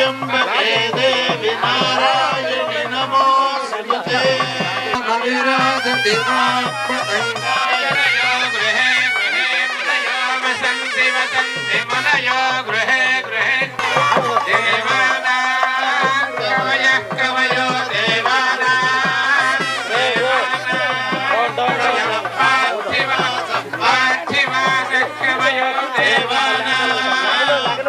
त्र्यंबके देवी नारायणी नमोस्तुते कविराजति गृहे वसन्ति वसन्ति मनयो गृहे गृहे देवानां कवयः कवयो देवानां पार्थिवाः कवयो देवानां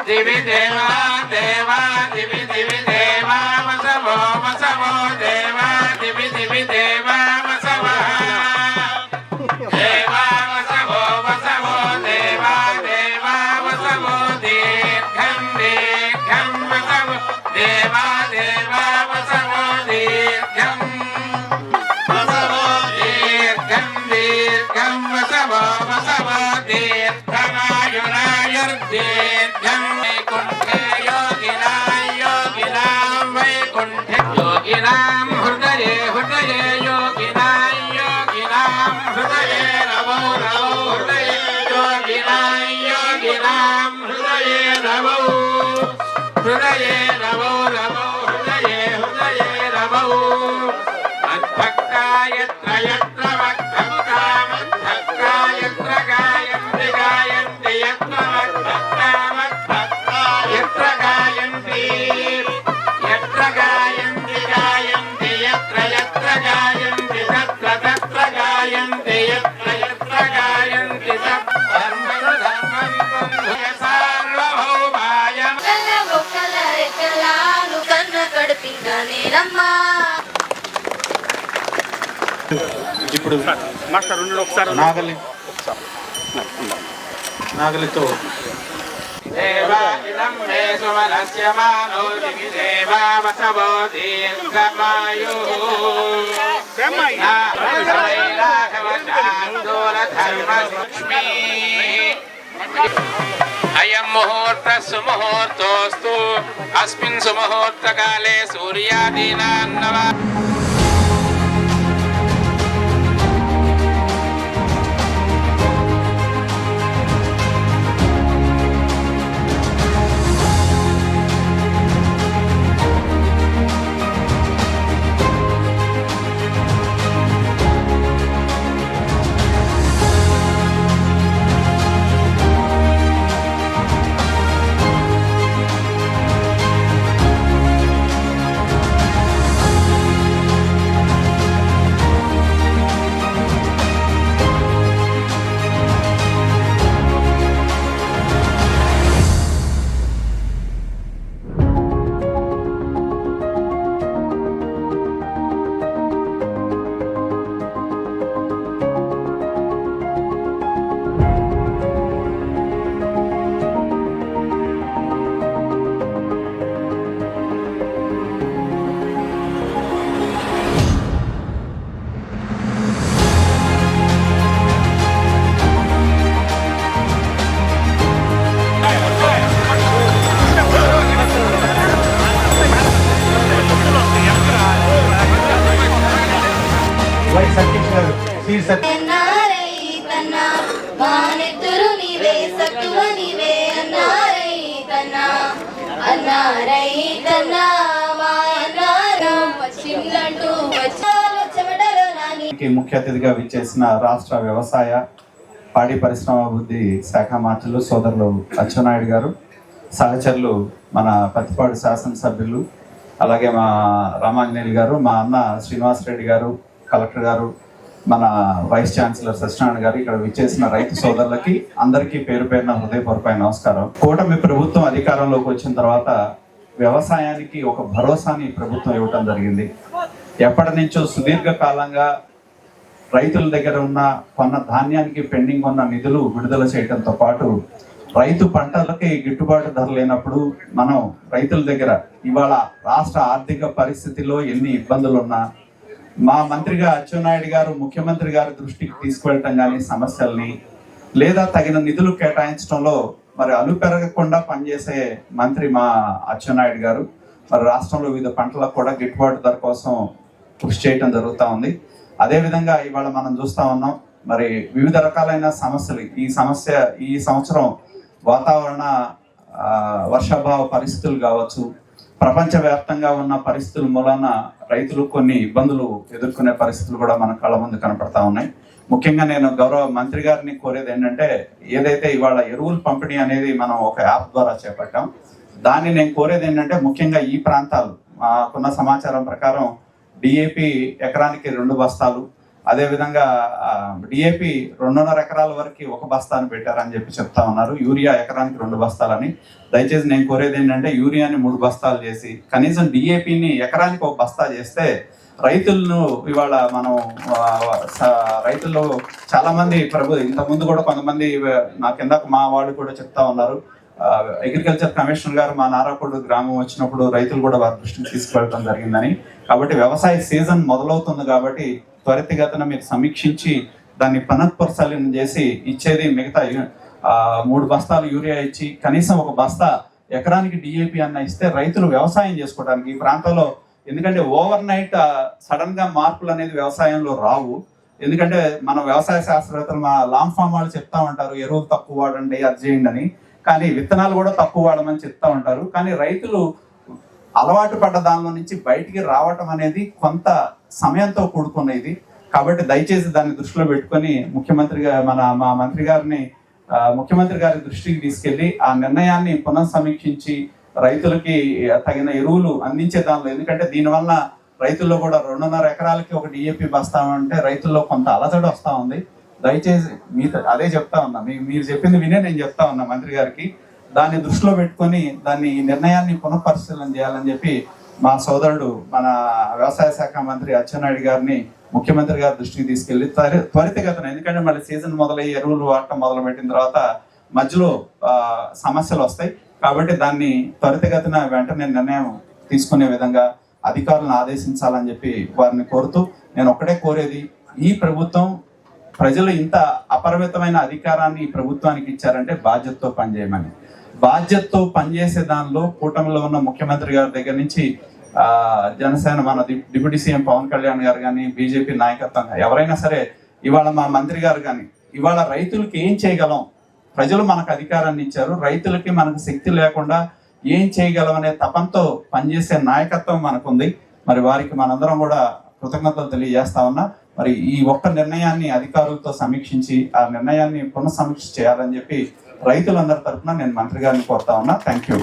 दिवि देवा देवा दिवि दिवि देवा वसवो वसवो देवा दिवि दिवि देवा वसवो देवा वसवो वसवो देवा देवा वसवो दीर्घं दीर्घं वसवो देवा देवा वसवो दीर्घं वसवो दीर्घं दीर्घं वसवो वसवो दीर्घमायुरायुर्दीर्घं योगिनां हृदये हृदये योगिनां योगिनां हृदये नमो नमो हृदये योगिनां योगिनां हृदये नमो हृदये नमो नमो हृदये हृदये नमो मद्भक्ताय यत्र मद्भक्ता मद्भक्ता यत्र गायन्ति गायन्ति यत्र मद्भक्ता मद्भक्ता यत्र गायन्ति यत्र गायन्ति गायन्ति यत्र यत्र गायन्ति तत्र तत्र गायन्ति यत्र यत्र गायन्ति धर्मं धर्मं सार्वभौमाय ఇప్పుడు మాస్టర్ ఒకసారి నాగలితో देवा इदं मे सुमनस्य मानो दिवि देवा वसवो दीर्घमायुः नागवशान्दोलधर्मलक्ष्मी अयं मुहूर्तः सुमुहूर्तोऽस्तु अस्मिन् सुमुहूर्तकाले सूर्यादीनां नव ముఖ్య అతిథిగా విచ్చేసిన రాష్ట్ర వ్యవసాయ పాడి పరిశ్రమాభివృద్ధి శాఖ మంత్రులు సోదరులు అచ్చెన్నాయుడు గారు, సహచరులు మన పత్తిపాడు శాసనసభ్యులు అలాగే మా రామాంజనేయులు గారు, మా అన్న శ్రీనివాస్ రెడ్డి గారు, కలెక్టర్ గారు, మన వైస్ ఛాన్సలర్ సత్యనారాయణ గారు, ఇక్కడ విచ్చేసిన రైతు సోదరులకి అందరికీ పేరు పేరున హృదయపూర్వక నమస్కారం. కూటమి ప్రభుత్వం అధికారంలోకి వచ్చిన తర్వాత వ్యవసాయానికి ఒక భరోసాని ప్రభుత్వం ఇవ్వటం జరిగింది. ఎప్పటి నుంచో సుదీర్ఘకాలంగా రైతుల దగ్గర ఉన్న కొన్న ధాన్యానికి పెండింగ్ ఉన్న నిధులు విడుదల చేయడంతో పాటు రైతు పంటలకి గిట్టుబాటు ధర లేనప్పుడు మనం రైతుల దగ్గర ఇవాళ రాష్ట్ర ఆర్థిక పరిస్థితిలో ఎన్ని ఇబ్బందులు ఉన్నా మా మంత్రిగా అచ్చెన్నాయుడు గారు ముఖ్యమంత్రి గారి దృష్టికి తీసుకువెళ్ళటం కానీ సమస్యల్ని లేదా తగిన నిధులు కేటాయించడంలో మరి అలు పెరగకుండా పనిచేసే మంత్రి మా అచ్చెన్నాయుడు గారు మరి రాష్ట్రంలో వివిధ పంటలకు కూడా గిట్టుబాటు ధర కోసం కృషి చేయడం జరుగుతూ ఉంది. అదేవిధంగా ఇవాళ మనం చూస్తూ ఉన్నాం మరి వివిధ రకాలైన సమస్యలు. ఈ సంవత్సరం వాతావరణ వర్షాభావ పరిస్థితులు కావచ్చు, ప్రపంచవ్యాప్తంగా ఉన్న పరిస్థితుల మూలాన రైతులు కొన్ని ఇబ్బందులు ఎదుర్కొనే పరిస్థితులు కూడా మన కళ్ళ ముందు కనపడతా ఉన్నాయి. ముఖ్యంగా నేను గౌరవ మంత్రి గారిని కోరేది ఏంటంటే, ఏదైతే ఇవాళ ఎరువుల పంపిణీ అనేది మనం ఒక యాప్ ద్వారా చేపట్టాం, దాన్ని నేను కోరేది ఏంటంటే ముఖ్యంగా ఈ ప్రాంతాలు మాకున్న సమాచారం ప్రకారం డిఏపి ఎకరానికి 2 బస్తాలు, అదేవిధంగా డిఏపి 2.5 ఎకరాల వరకు 1 బస్తాను పెట్టారని చెప్పి చెప్తా ఉన్నారు. యూరియా ఎకరానికి 2 బస్తాలని. దయచేసి నేను కోరేది ఏంటంటే యూరియాని 3 బస్తాలు చేసి కనీసం డిఏపిని ఎకరానికి 1 బస్తా చేస్తే రైతులను ఇవాళ మనం రైతుల్లో చాలా మంది ఇంతకుముందు కూడా కొంతమంది నా కింద మా వాళ్ళు కూడా చెప్తా ఉన్నారు, అగ్రికల్చర్ కమిషనర్ గారు మా నారాపూడి గ్రామం వచ్చినప్పుడు రైతులు కూడా వారి దృష్టికి తీసుకువెళ్ళడం జరిగిందని. కాబట్టి వ్యవసాయ సీజన్ మొదలవుతుంది కాబట్టి త్వరితగతిన మీరు సమీక్షించి దాన్ని పునఃపరిశీలన చేసి ఇచ్చేది మిగతా 3 బస్తాలు యూరియా ఇచ్చి కనీసం 1 బస్తా ఎకరానికి డిఏపి అన్న ఇస్తే రైతులు వ్యవసాయం చేసుకోవడానికి ఈ ప్రాంతంలో, ఎందుకంటే ఓవర్ నైట్ సడన్ గా మార్పులు అనేది వ్యవసాయంలో రావు. ఎందుకంటే మన వ్యవసాయ శాస్త్రవేత్తలు మా లాంగ్ ఫామ్ వాళ్ళు చెప్తా ఉంటారు ఎరువులు తక్కువ వాడండి అది చేయండి అని, కానీ విత్తనాలు కూడా తక్కువ వాడమని చెప్తా ఉంటారు. కానీ రైతులు అలవాటు పడ్డ దానిలో నుంచి బయటికి రావటం అనేది కొంత సమయంతో కూడుకున్నది. కాబట్టి దయచేసి దాన్ని దృష్టిలో పెట్టుకొని మా మంత్రి గారిని ముఖ్యమంత్రి గారి దృష్టికి తీసుకెళ్లి ఆ నిర్ణయాన్ని పునఃసమీక్షించి రైతులకి తగిన ఎరువులు అందించే దానిలో, ఎందుకంటే దీనివల్ల రైతుల్లో కూడా 2.5 ఎకరాలకి 1 డిఏపి బస్తా అంటే రైతుల్లో కొంత అలజడి వస్తా ఉంది. దయచేసి అదే చెప్తా ఉన్నా, మీరు చెప్పింది వినే నేను చెప్తా ఉన్నా మంత్రి గారికి, దాన్ని దృష్టిలో పెట్టుకొని ఈ నిర్ణయాన్ని పునఃపరిశీలన చేయాలని చెప్పి మా సోదరుడు మన వ్యవసాయ శాఖ మంత్రి అచ్చెన్నాయుడు గారిని ముఖ్యమంత్రి గారి దృష్టికి తీసుకెళ్లి త్వరితగతిన, ఎందుకంటే మళ్ళీ సీజన్ మొదలయ్యి ఎరువులు వాడటం మొదలు పెట్టిన తర్వాత మధ్యలో సమస్యలు వస్తాయి. కాబట్టి దాన్ని త్వరితగతిన వెంటనే నిర్ణయం తీసుకునే విధంగా అధికారులను ఆదేశించాలని చెప్పి వారిని కోరుతూ, నేను ఒక్కటే కోరేది, ఈ ప్రభుత్వం ప్రజలు ఇంత అపరిమితమైన అధికారాన్ని ఈ ప్రభుత్వానికి ఇచ్చారంటే బాధ్యతతో పనిచేయమని. బాధ్యతతో పనిచేసే దానిలో కూటమిలో ఉన్న ముఖ్యమంత్రి గారి దగ్గర నుంచి జనసేన మన డిప్యూటీ సీఎం పవన్ కళ్యాణ్ గారు కానీ, బీజేపీ నాయకత్వం ఎవరైనా సరే, ఇవాళ మా మంత్రి గారు కానీ, ఇవాళ రైతులకి ఏం చేయగలం, ప్రజలు మనకు అధికారాన్ని ఇచ్చారు, రైతులకి మనకు శక్తి లేకుండా ఏం చేయగలం అనే తపంతో పనిచేసే నాయకత్వం మనకుంది. మరి వారికి మనందరం కూడా కృతజ్ఞతలు తెలియజేస్తా ఉన్నా. మరి ఈ ఒక్క నిర్ణయాన్ని అధికారులతో సమీక్షించి ఆ నిర్ణయాన్ని పునఃసమీక్ష చేయాలని చెప్పి రైతులందరి తరఫున నేను మంత్రి గారిని కోరుతా ఉన్నా. Thank you.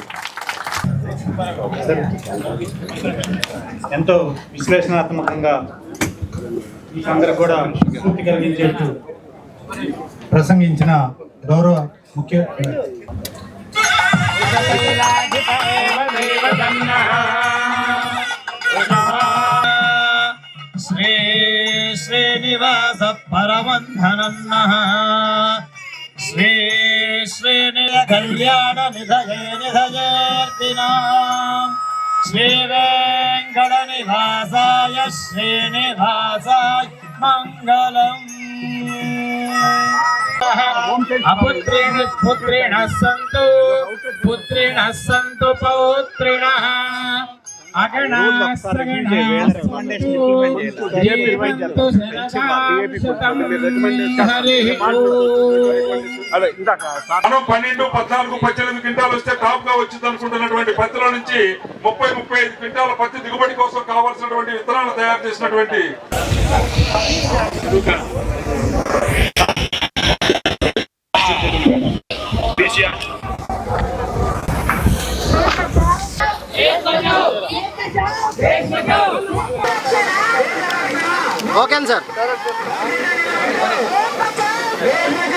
ఎంతో విశ్లేషణాత్మకంగా అందరికి కూడా స్ఫూర్తి కలిగించేట్టు ప్రసంగించిన గౌరవ ముఖ్య శ్రీ శ్రీనివాస పరమంధనన్న శ్రీ శ్రీనిల కళ్యాణ నిధయేర్దినా శ్రీ వెంకట నివాసాయ శ్రీనివాసాయ మంగళం. పుత్రిణః సంతు పౌత్రిణః మనం 12, 14, 18 క్వింటాలు వస్తే టాప్ గా వచ్చింది అనుకుంటున్నటువంటి పత్తిలో నుంచి 30-35 క్వింటాల పత్తి దిగుబడి కోసం కావాల్సినటువంటి విత్తనాలు తయారు చేసినటువంటి ఓకే సార్.